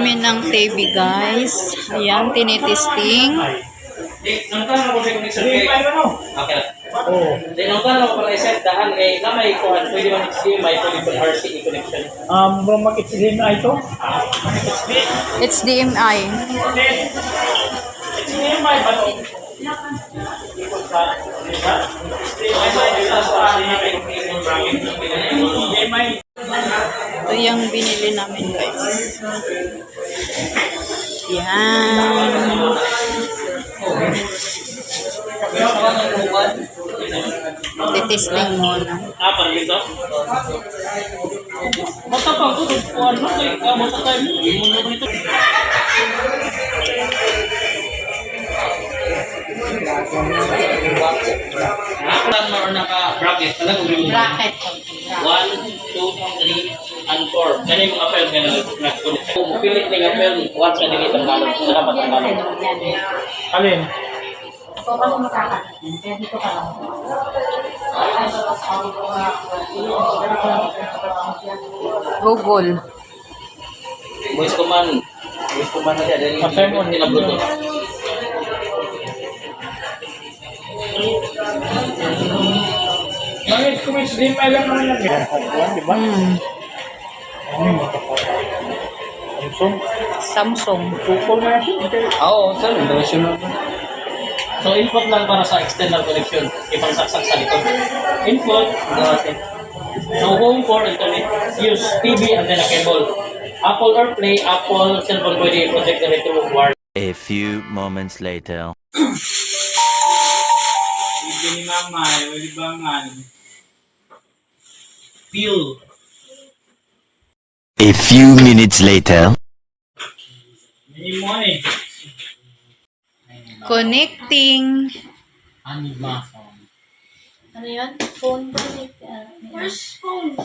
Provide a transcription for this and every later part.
namin ng TV, guys. Ayan, tinitesting. Nangtan ako sa survey. Okay. Oh. Then nangtan ako pala set dahan kay na may kuan pwede man HDMI pwede pa RCA connection. Mag HDMI ito? It's DMI. HDMI ba ito? Ito yung binili namin, guys. Yan. Titesting muna. Apa dito? Basta pa ko kuan no kay basta tayo mo dito. Nakaplan mo naka bracket talaga uri mo. Bracket. 1, 2, 3, and 4. Kani mga apel nga nag-connect. Kung pilit ning apel once ka dili tanggalon, dapat tanggalon. Alin? Ito kasi makakasin. Kaya dito ka lang. Google. Voice command. Voice command na dyan. Patay mo. Tinabluto. Bakit kung HDMI lang naman yan? Di ba? Samsung. Samsung. Tukol na yan. Oo, sir. International. So, input lang para sa external connection. Ipangsaksak sa likod. Input, natin. So, home for internet. Use TV and then a cable. Apple AirPlay, Apple cellphone pwede i-project na through wire. A few moments later. Hindi ni mama, walibangan. Fuel. A few minutes later. Hindi mo eh. Connecting. Anima. Ano yun? Phone ba? Where's phone?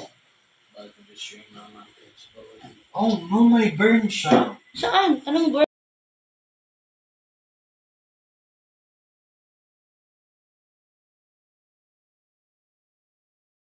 Oh, no, may burn siya. Saan? Anong